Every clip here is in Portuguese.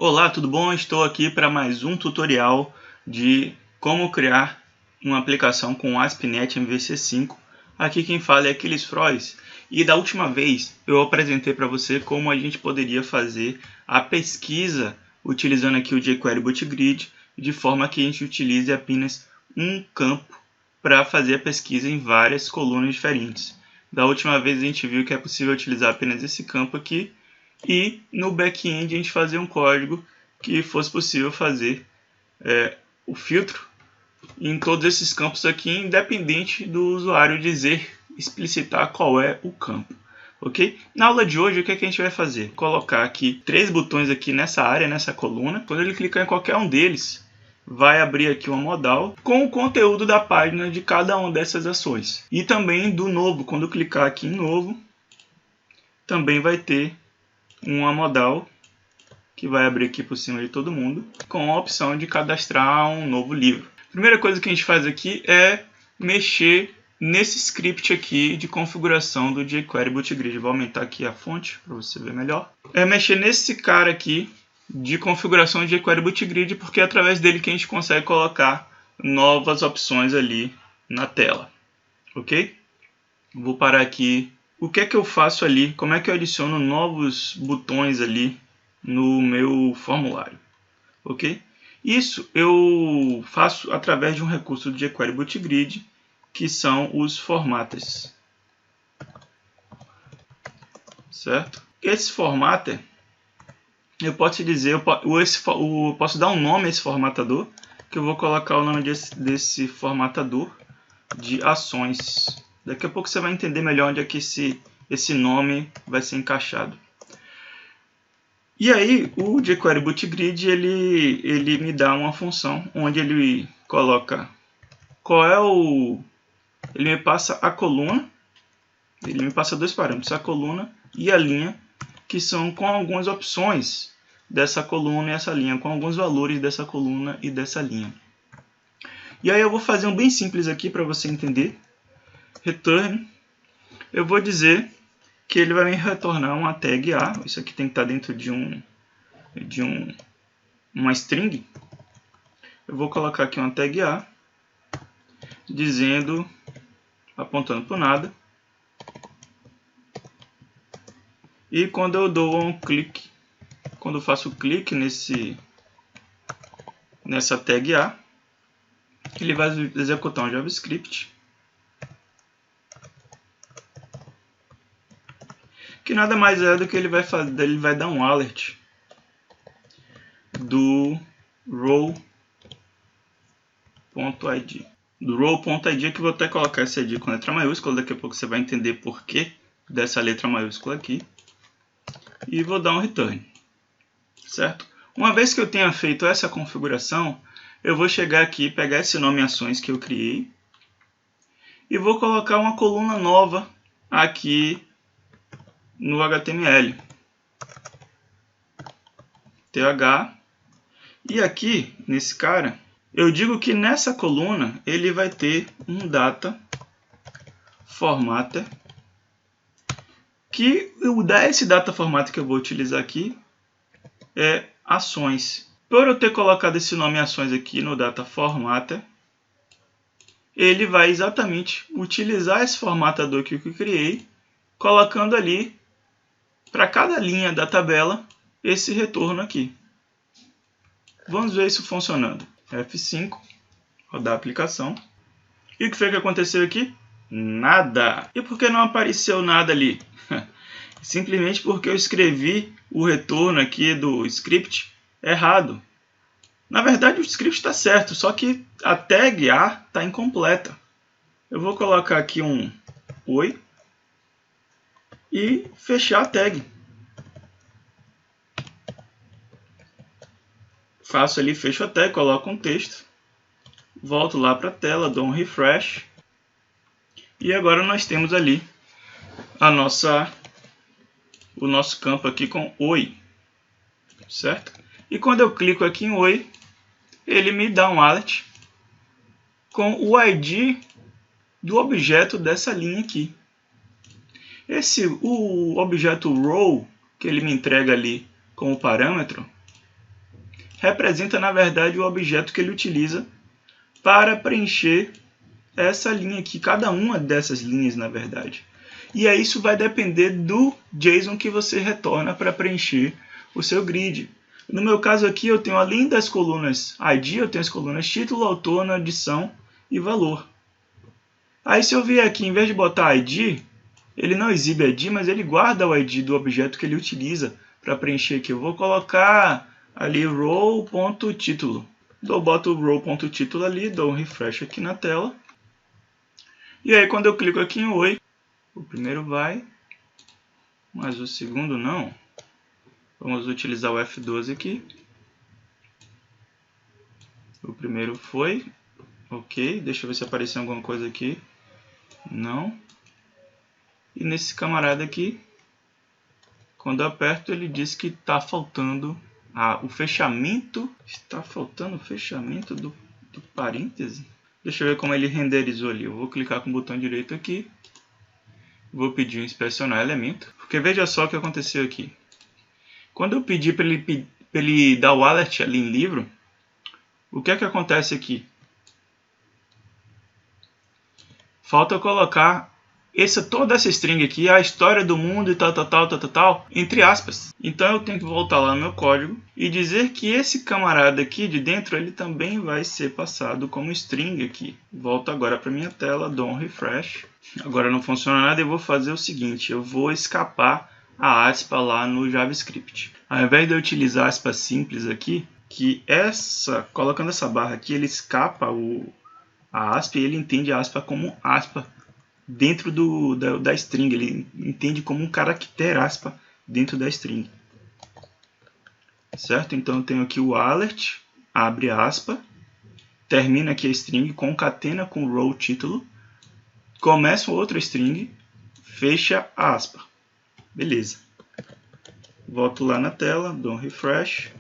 Olá, tudo bom? Estou aqui para mais um tutorial de como criar uma aplicação com ASP.NET MVC5. Aqui quem fala é Aquiles Frois. E da última vez eu apresentei para você como a gente poderia fazer a pesquisa utilizando aqui o jQuery BootGrid, de forma que a gente utilize apenas um campo para fazer a pesquisa em várias colunas diferentes. Da última vez a gente viu que é possível utilizar apenas esse campo aqui, e no back-end a gente fazer um código que fosse possível fazer o filtro em todos esses campos aqui, independente do usuário explicitar qual é o campo. Ok? Na aula de hoje, o que é que a gente vai fazer? Colocar aqui 3 botões aqui nessa área, nessa coluna. Quando ele clicar em qualquer um deles, vai abrir aqui uma modal com o conteúdo da página de cada uma dessas ações. E também do novo, quando clicar aqui em novo, também vai ter uma modal que vai abrir aqui por cima de todo mundo, com a opção de cadastrar um novo livro. A primeira coisa que a gente faz aqui é mexer nesse script aqui de configuração do jQuery BootGrid. Vou aumentar aqui a fonte para você ver melhor. É mexer nesse cara aqui de configuração de jQuery BootGrid, porque é através dele que a gente consegue colocar novas opções ali na tela. Ok? Vou parar aqui. O que é que eu faço ali? Como é que eu adiciono novos botões ali no meu formulário? Ok? Isso eu faço através de um recurso do jQuery BootGrid, que são os formatters. Certo? Esse formatter, eu posso dizer, eu posso dar um nome a esse formatador, que eu vou colocar o nome desse formatador de ações. Daqui a pouco você vai entender melhor onde é que esse nome vai ser encaixado. E aí, o jQuery BootGrid ele me dá uma função onde ele coloca ele me passa a coluna, ele me passa dois parâmetros, a coluna e a linha, que são com algumas opções dessa coluna e essa linha, com alguns valores dessa coluna e dessa linha. E aí eu vou fazer um bem simples aqui para você entender. Return, eu vou dizer que ele vai me retornar uma tag A. Isso aqui tem que estar dentro de uma string. Eu vou colocar aqui uma tag A, dizendo, apontando para o nada. E quando eu dou um clique, quando eu faço clique nessa tag A, ele vai executar um JavaScript, que nada mais é do que ele vai dar um alert do row.id. Do row.id, que eu vou até colocar esse id com letra maiúscula, daqui a pouco você vai entender por que dessa letra maiúscula aqui. E vou dar um return. Certo? Uma vez que eu tenha feito essa configuração, eu vou chegar aqui, pegar esse nome ações que eu criei e vou colocar uma coluna nova aqui no HTML. TH. E aqui, nesse cara, eu digo que nessa coluna ele vai ter um data formatter, que esse data formatter que eu vou utilizar aqui é ações. Por eu ter colocado esse nome ações aqui no data formatter, ele vai exatamente utilizar esse formatador que eu criei, colocando ali para cada linha da tabela esse retorno aqui. Vamos ver isso funcionando. F5, rodar a aplicação. E o que foi que aconteceu aqui? Nada. E por que não apareceu nada ali? Simplesmente porque eu escrevi o retorno aqui do script errado. Na verdade o script está certo, só que a tag A está incompleta. Eu vou colocar aqui um oi e fechar a tag. Faço ali, fecho a tag, coloco um texto, volto lá para a tela, dou um refresh e agora nós temos ali o nosso campo aqui com oi, certo? E quando eu clico aqui em oi, ele me dá um alert com o ID do objeto dessa linha aqui. O objeto row que ele me entrega ali como parâmetro representa na verdade o objeto que ele utiliza para preencher essa linha aqui, cada uma dessas linhas na verdade. E aí isso vai depender do JSON que você retorna para preencher o seu grid. No meu caso aqui eu tenho, além das colunas ID, eu tenho as colunas título, autor, adição e valor. Aí se eu vier aqui, em vez de botar ID, ele não exibe ID, mas ele guarda o ID do objeto que ele utiliza para preencher aqui. Eu vou colocar ali row.título. Eu boto o row.título ali, dou um refresh aqui na tela. E aí quando eu clico aqui em Oi, o primeiro vai, mas o segundo não. Vamos utilizar o F12 aqui. O primeiro foi. Ok, deixa eu ver se apareceu alguma coisa aqui. Não. E nesse camarada aqui, quando eu aperto, ele diz que está faltando o fechamento. Está faltando o fechamento do parêntese. Deixa eu ver como ele renderizou ali. Eu vou clicar com o botão direito aqui. Vou pedir inspecionar elemento. Porque veja só o que aconteceu aqui. Quando eu pedi para ele dar o alert ali em livro, o que é que acontece aqui? Falta eu colocar toda essa string aqui, a história do mundo e tal, entre aspas. Então eu tenho que voltar lá no meu código e dizer que esse camarada aqui de dentro, ele também vai ser passado como string aqui. Volto agora para minha tela, dou um refresh. Agora não funciona nada, eu vou fazer o seguinte, eu vou escapar a aspa lá no JavaScript. Ao invés de eu utilizar aspa simples aqui, colocando essa barra aqui, ele escapa a aspa e ele entende a aspa como aspa dentro da string. Ele entende como um caractere aspa dentro da string. Certo? Então eu tenho aqui o alert, abre aspa, termina aqui a string, concatena com row título, começa outra string, fecha a aspa. Beleza. Volto lá na tela, dou um refresh.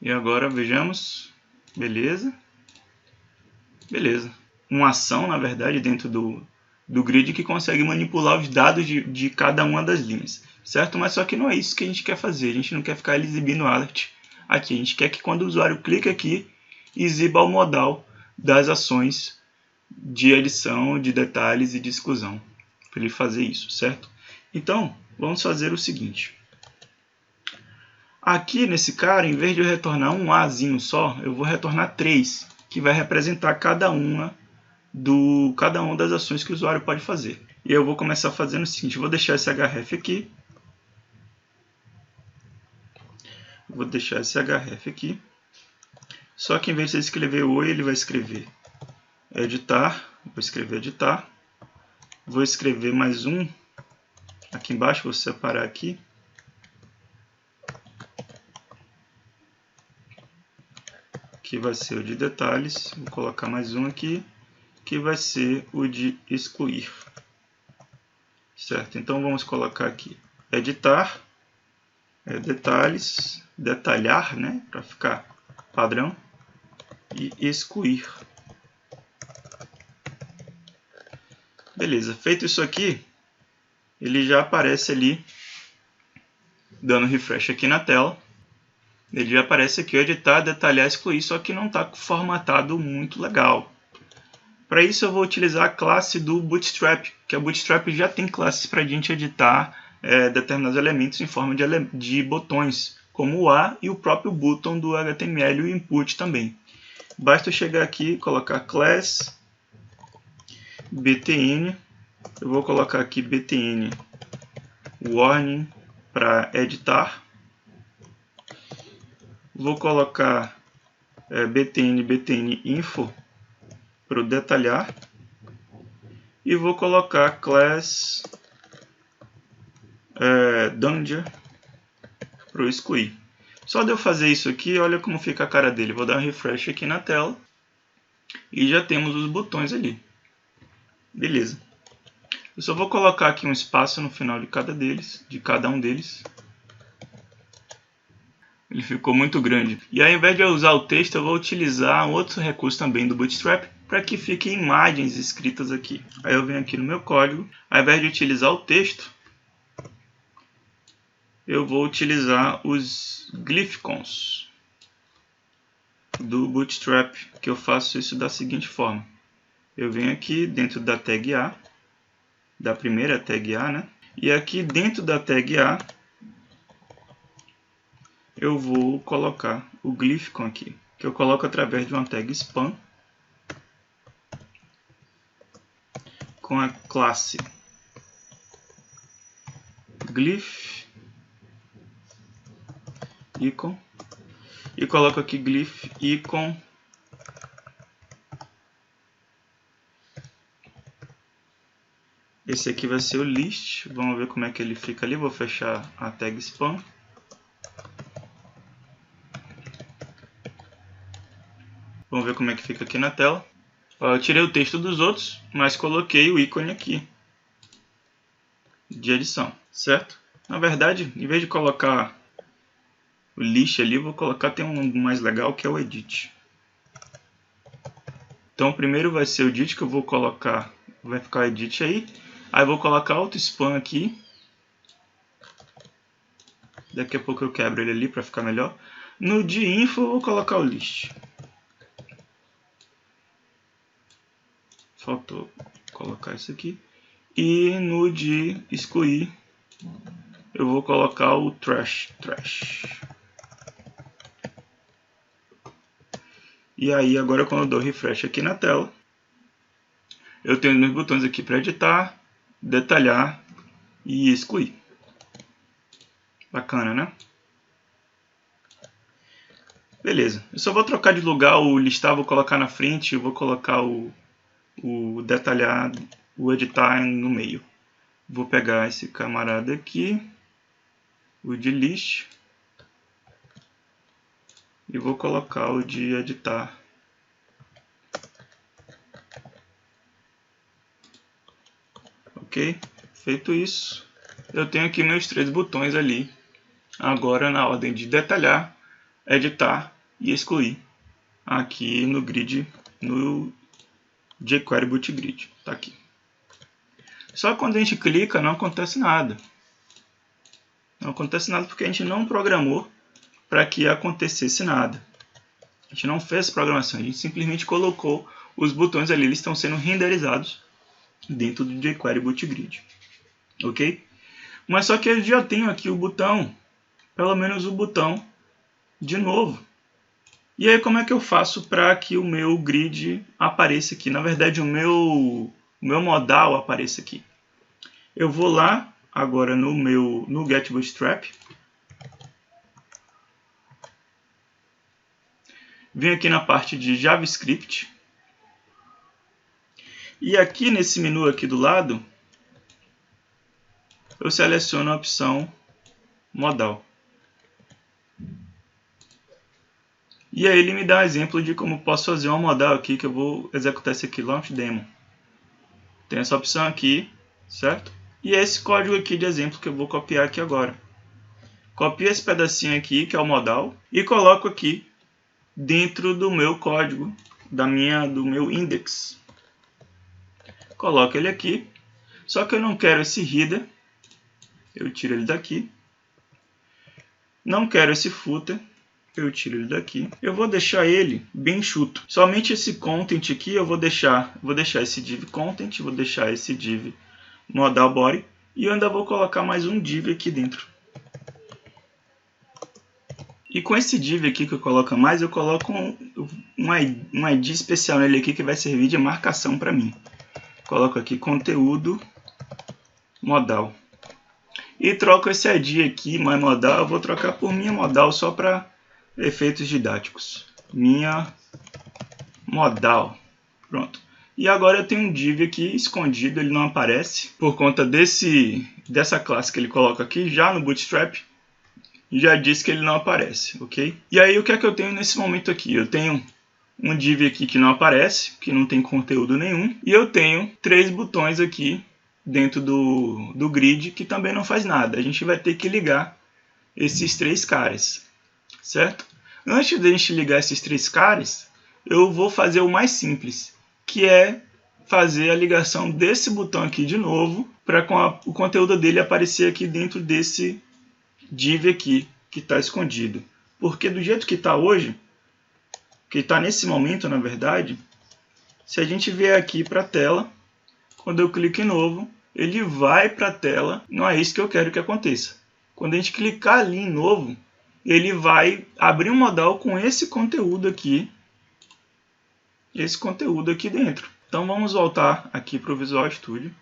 E agora vejamos. Beleza. Beleza. Uma ação, na verdade, dentro do grid que consegue manipular os dados de cada uma das linhas. Certo? Mas só que não é isso que a gente quer fazer. A gente não quer ficar exibindo alert aqui. A gente quer que quando o usuário clica aqui, exiba o modal das ações de adição, de detalhes e de exclusão. Para ele fazer isso, certo? Então, vamos fazer o seguinte. Aqui nesse cara, em vez de eu retornar um Azinho só, eu vou retornar 3, que vai representar cada uma das ações que o usuário pode fazer. E eu vou começar fazendo o seguinte, eu vou deixar esse href aqui. Vou deixar esse href aqui. Só que em vez de escrever oi, ele vai escrever editar. Vou escrever editar. Vou escrever mais um aqui embaixo, vou separar aqui. Que vai ser o de detalhes. Vou colocar mais um aqui, que vai ser o de excluir. Certo? Então vamos colocar aqui editar, detalhes, detalhar, né, para ficar padrão, e excluir. Beleza, feito isso aqui, ele já aparece ali, dando refresh aqui na tela. Ele já aparece aqui, editar, detalhar, excluir, só que não está formatado muito legal. Para isso eu vou utilizar a classe do Bootstrap, que a Bootstrap já tem classes para a gente editar determinados elementos em forma de botões, como o A e o próprio button do HTML e o input também. Basta eu chegar aqui e colocar class btn, eu vou colocar aqui btn warning para editar. Vou colocar btn info para o detalhar. E vou colocar class danger para o excluir. Só de eu fazer isso aqui, olha como fica a cara dele. Vou dar um refresh aqui na tela. E já temos os botões ali. Beleza. Eu só vou colocar aqui um espaço no final de cada um deles. Ele ficou muito grande. E ao invés de eu usar o texto, eu vou utilizar outro recurso também do Bootstrap para que fiquem imagens escritas aqui. Aí eu venho aqui no meu código. Ao invés de utilizar o texto, eu vou utilizar os glyphicons. do Bootstrap, que eu faço isso da seguinte forma. Eu venho aqui dentro da tag A, da primeira tag A, né? E aqui dentro da tag A, eu vou colocar o Glyphicon aqui, que eu coloco através de uma tag span com a classe glyph icon e coloco aqui glyph icon esse aqui vai ser o list. Vamos ver como é que ele fica ali. Vou fechar a tag span. Vamos ver como é que fica aqui na tela. Eu tirei o texto dos outros, mas coloquei o ícone aqui de edição, certo? Na verdade, em vez de colocar o list ali, eu vou colocar, tem um mais legal que é o edit. Então primeiro vai ser o edit que eu vou colocar, vai ficar o edit aí. Aí eu vou colocar outro span aqui. Daqui a pouco eu quebro ele ali para ficar melhor. No de info eu vou colocar o list. Faltou colocar isso aqui. E no de excluir eu vou colocar o trash. E aí agora quando eu dou refresh aqui na tela, eu tenho meus botões aqui para editar, detalhar e excluir. Bacana, né? Beleza. Eu só vou trocar de lugar o listar, vou colocar na frente, eu vou colocar o detalhar, o editar no meio. Vou pegar esse camarada aqui, o de list, e vou colocar o de editar. Ok? Feito isso, eu tenho aqui meus 3 botões ali, agora na ordem de detalhar, editar e excluir, aqui no grid, no jQuery Boot Grid. Tá aqui. Só que quando a gente clica não acontece nada. Não acontece nada porque a gente não programou para que acontecesse nada. A gente não fez programação, a gente simplesmente colocou os botões ali, eles estão sendo renderizados dentro do jQuery Boot Grid. Ok? Mas só que eu já tenho aqui o botão, pelo menos o botão de novo. E aí como é que eu faço para que o meu grid apareça aqui? Na verdade o meu modal apareça aqui. Eu vou lá agora no Get Bootstrap. Venho aqui na parte de JavaScript. E aqui nesse menu aqui do lado, eu seleciono a opção modal. E aí ele me dá um exemplo de como posso fazer uma modal aqui, que eu vou executar esse aqui, Launch Demo. Tem essa opção aqui, certo? E esse código aqui de exemplo que eu vou copiar aqui agora. Copio esse pedacinho aqui, que é o modal, e coloco aqui dentro do meu código, do meu index. Coloco ele aqui, só que eu não quero esse header, eu tiro ele daqui. Não quero esse footer, eu tiro ele daqui. Eu vou deixar ele bem enxuto. Somente esse content aqui eu vou deixar esse div content, vou deixar esse div modal body e eu ainda vou colocar mais um div aqui dentro. E com esse div aqui que eu coloco mais, eu coloco um ID especial nele aqui que vai servir de marcação para mim. Coloco aqui conteúdo modal. E troco esse ID aqui, my modal, eu vou trocar por minha modal só para efeitos didáticos. Minha modal. Pronto. E agora eu tenho um div aqui escondido, ele não aparece por conta dessa classe que ele coloca aqui já no Bootstrap. Já disse que ele não aparece, ok? E aí o que é que eu tenho nesse momento aqui? Eu tenho um div aqui que não aparece, que não tem conteúdo nenhum. E eu tenho 3 botões aqui dentro do grid que também não faz nada. A gente vai ter que ligar esses 3 caras, certo? Antes de a gente ligar esses 3 caras, eu vou fazer o mais simples, que é fazer a ligação desse botão aqui de novo, para o conteúdo dele aparecer aqui dentro desse div aqui, que está escondido. Porque do jeito que está hoje, que está nesse momento, na verdade, se a gente vier aqui para a tela, quando eu clico em novo, ele vai para a tela. Não é isso que eu quero que aconteça. Quando a gente clicar ali em novo, ele vai abrir um modal com esse conteúdo aqui dentro. Então vamos voltar aqui para o Visual Studio.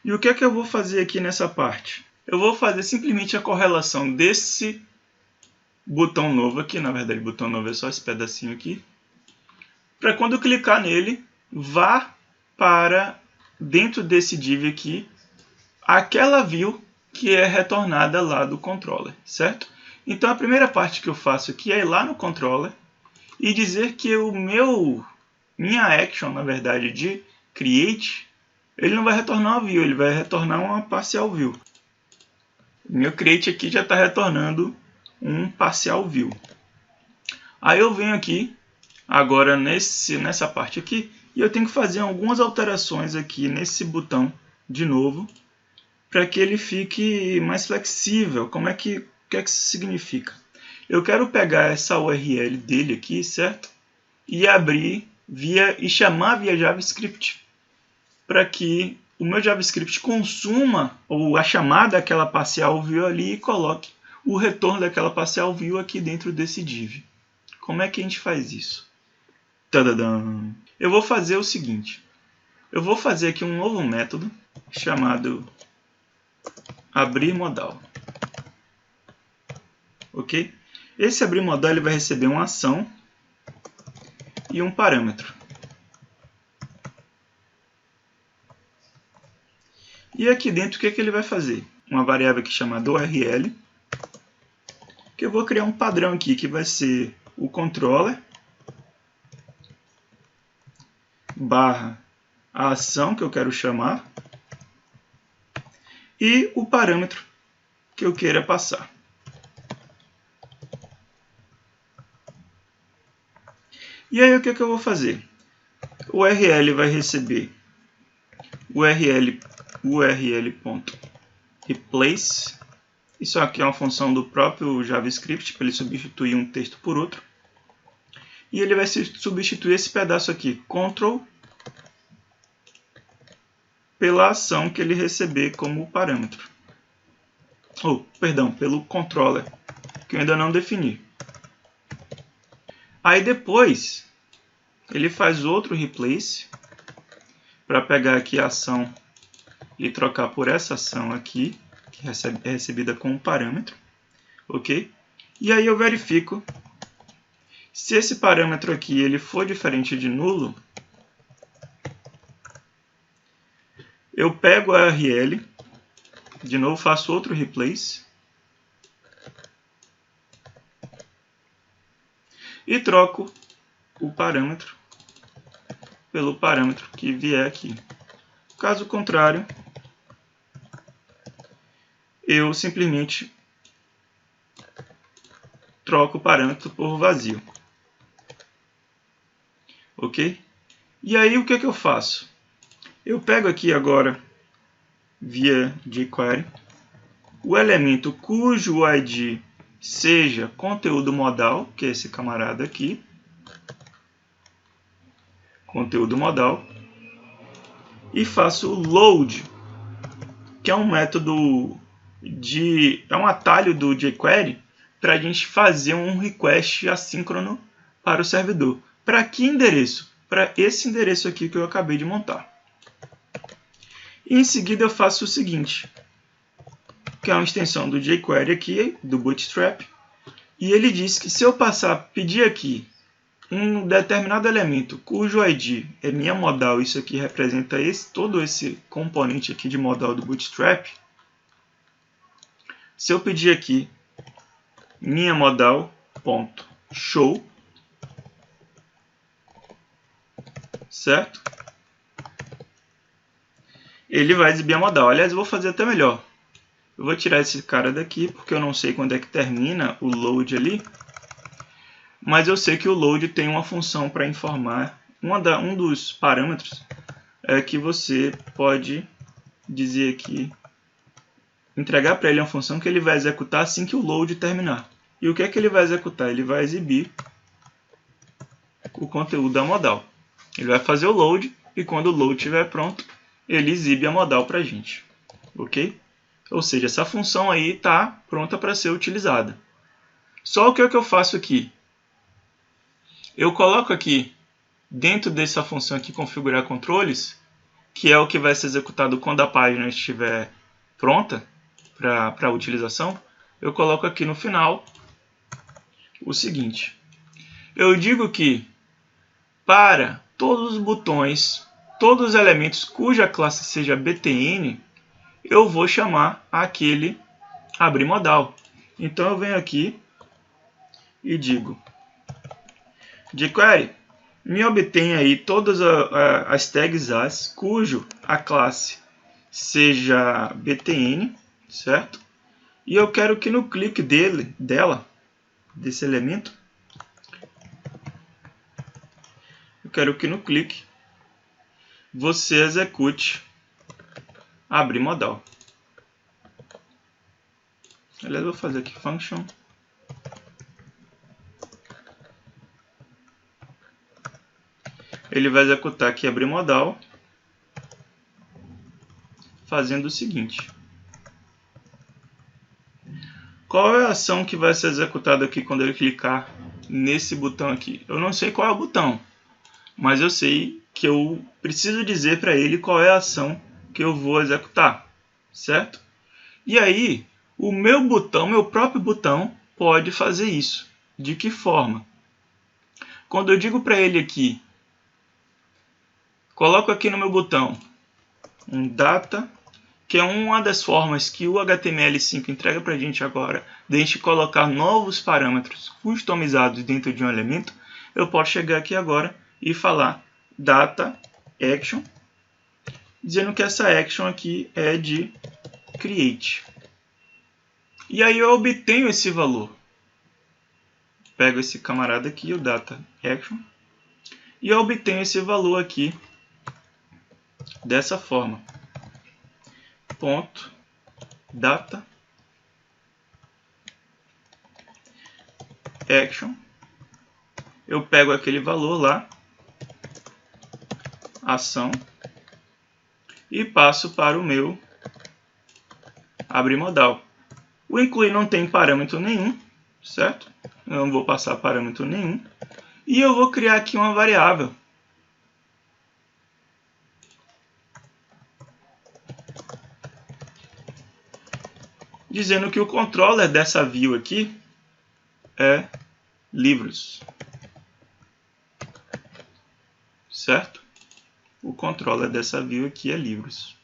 E o que é que eu vou fazer aqui nessa parte? Eu vou fazer simplesmente a correlação desse botão novo aqui, na verdade o botão novo é só esse pedacinho aqui, para quando eu clicar nele, vá para dentro desse div aqui, aquela view que é retornada lá do controller, certo? Então a primeira parte que eu faço aqui é ir lá no controller e dizer que minha action, na verdade, de create, ele não vai retornar uma view, ele vai retornar uma parcial view. Meu create aqui já está retornando um parcial view. Aí eu venho aqui, agora nessa parte aqui, e eu tenho que fazer algumas alterações aqui nesse botão de novo, para que ele fique mais flexível. O que é que isso significa? Eu quero pegar essa URL dele aqui, certo? E abrir e chamar via JavaScript, para que o meu JavaScript consuma ou a chamada daquela parcial view ali e coloque o retorno daquela parcial view aqui dentro desse div. Como é que a gente faz isso? Tadadam! Eu vou fazer o seguinte. Eu vou fazer aqui um novo método chamado abrir modal. Ok? Esse abrir modal ele vai receber uma ação e um parâmetro. E aqui dentro o que ele vai fazer? Uma variável aqui chamada URL, que eu vou criar um padrão aqui que vai ser o controller barra a ação que eu quero chamar e o parâmetro que eu queira passar. E aí o que eu vou fazer? O URL vai receber url.replace. Isso aqui é uma função do próprio JavaScript para ele substituir um texto por outro. E ele vai substituir esse pedaço aqui, control, pela ação que ele receber como parâmetro. Pelo controller, que eu ainda não defini. Aí depois, ele faz outro replace, para pegar aqui a ação e trocar por essa ação aqui, que é recebida como parâmetro. Ok? E aí eu verifico se esse parâmetro aqui ele for diferente de nulo. Eu pego a URL, de novo faço outro replace e troco o parâmetro pelo parâmetro que vier aqui. Caso contrário, eu simplesmente troco o parâmetro por vazio. Ok? E aí o que eu faço? Eu pego aqui agora, via jQuery, o elemento cujo ID seja conteúdo modal, que é esse camarada aqui, conteúdo modal, e faço o load, que é um método é um atalho do jQuery para a gente fazer um request assíncrono para o servidor. Para que endereço? Para esse endereço aqui que eu acabei de montar. E em seguida eu faço o seguinte, que é uma extensão do jQuery aqui, do Bootstrap, e ele diz que se eu pedir aqui um determinado elemento cujo ID é minha modal, isso aqui representa todo esse componente aqui de modal do Bootstrap. Se eu pedir aqui minha modal.show, certo? Ele vai exibir a modal. Aliás, eu vou fazer até melhor. Eu vou tirar esse cara daqui, porque eu não sei quando é que termina o load ali. Mas eu sei que o load tem uma função para informar. Um dos parâmetros é que você pode dizer aqui, entregar para ele uma função que ele vai executar assim que o load terminar. E o que é que ele vai executar? Ele vai exibir o conteúdo da modal. Ele vai fazer o load e quando o load estiver pronto, ele exibe a modal para a gente. Ok? Ou seja, essa função aí está pronta para ser utilizada. Só o que é que eu faço aqui? Eu coloco aqui, dentro dessa função aqui, configurar controles, que é o que vai ser executado quando a página estiver pronta para utilização. Eu coloco aqui no final o seguinte. Eu digo que para todos os botões, todos os elementos cuja classe seja btn, eu vou chamar aquele abrir modal. Então eu venho aqui e digo jQuery, me obtém aí todas as tags as cujo a classe seja btn, certo? E eu quero que no clique desse elemento, eu quero que no clique você execute abrir modal. Aliás, eu vou fazer aqui function ele vai executar aqui abrir modal, fazendo o seguinte. Qual é a ação que vai ser executada aqui quando ele clicar nesse botão aqui? Eu não sei qual é o botão, mas eu sei que eu preciso dizer para ele qual é a ação que eu vou executar, certo? E aí, o meu botão, meu próprio botão, pode fazer isso. De que forma? Quando eu digo para ele aqui, coloco aqui no meu botão um data, que é uma das formas que o HTML5 entrega para a gente agora, de a gente colocar novos parâmetros customizados dentro de um elemento, eu posso chegar aqui agora e falar data action, dizendo que essa action aqui é de create. E aí eu obtenho esse valor. Pego esse camarada aqui, o data action, e eu obtenho esse valor aqui dessa forma. Ponto data action. Eu pego aquele valor lá, ação, e passo para o meu abrir modal. O incluir não tem parâmetro nenhum, certo? Eu não vou passar parâmetro nenhum. E eu vou criar aqui uma variável. Dizendo que o controller dessa view aqui é livros. Certo? O controller dessa view aqui é livros.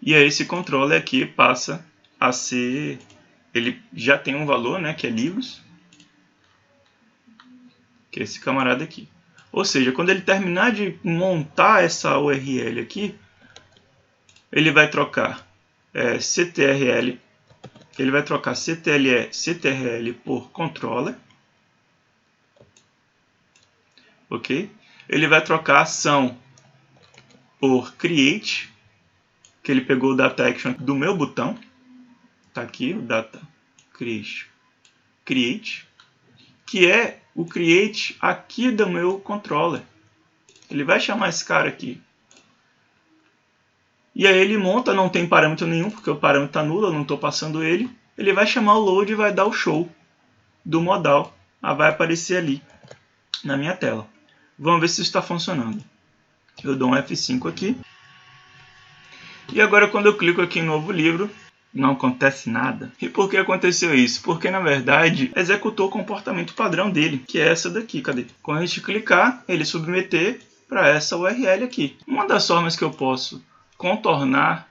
E aí esse controller aqui passa a ser... Ele já tem um valor, né, que é livros. Que é esse camarada aqui. Ou seja, quando ele terminar de montar essa URL aqui, ele vai trocar CTRL, ele vai trocar CTRL por controller, ok? Ele vai trocar ação por create, que ele pegou o data action do meu botão, tá aqui o data create, que é o create aqui do meu controller. Ele vai chamar esse cara aqui. E aí ele monta, não tem parâmetro nenhum, porque o parâmetro está nulo, eu não estou passando ele. Ele vai chamar o load e vai dar o show do modal. Vai aparecer ali na minha tela. Vamos ver se isso está funcionando. Eu dou um F5 aqui. E agora quando eu clico aqui em novo livro, não acontece nada. E por que aconteceu isso? Porque na verdade executou o comportamento padrão dele, que é essa daqui. Cadê? Quando a gente clicar, ele submeter para essa URL aqui. Uma das formas que eu posso contornar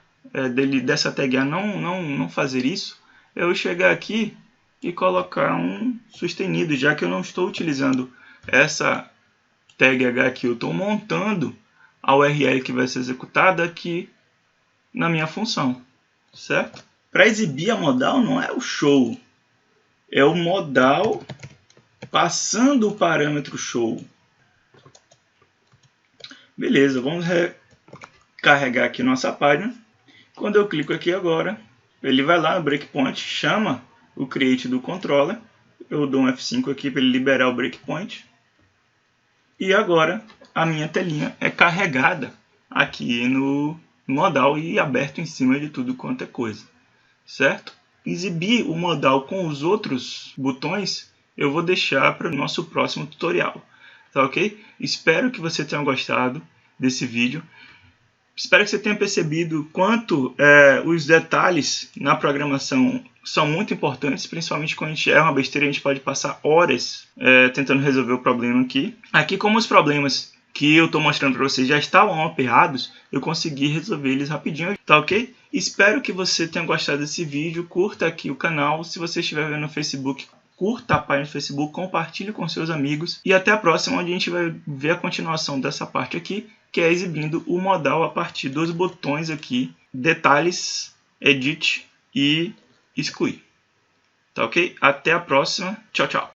dessa tag A não fazer isso, eu chegar aqui e colocar um sustenido, já que eu não estou utilizando essa tag H aqui, eu estou montando a URL que vai ser executada aqui na minha função, certo? Para exibir a modal não é o show, é o modal passando o parâmetro show. Beleza, vamos carregar aqui nossa página. Quando eu clico aqui agora, ele vai lá no breakpoint, chama o create do controller, eu dou um F5 aqui para ele liberar o breakpoint. E agora a minha telinha é carregada aqui no modal e aberto em cima de tudo quanto é coisa, certo? Exibir o modal com os outros botões eu vou deixar para o nosso próximo tutorial, tá ok? Espero que você tenha gostado desse vídeo. Espero que você tenha percebido quanto os detalhes na programação são muito importantes, principalmente quando a gente erra uma besteira, a gente pode passar horas tentando resolver o problema aqui. Aqui, como os problemas que eu estou mostrando para vocês já estavam mapeados, eu consegui resolver eles rapidinho, tá ok? Espero que você tenha gostado desse vídeo, curta aqui o canal, se você estiver vendo no Facebook, curta a página do Facebook, compartilhe com seus amigos e até a próxima, onde a gente vai ver a continuação dessa parte aqui, que é exibindo o modal a partir dos botões aqui, detalhes, edit e excluir. Tá ok? Até a próxima. Tchau, tchau.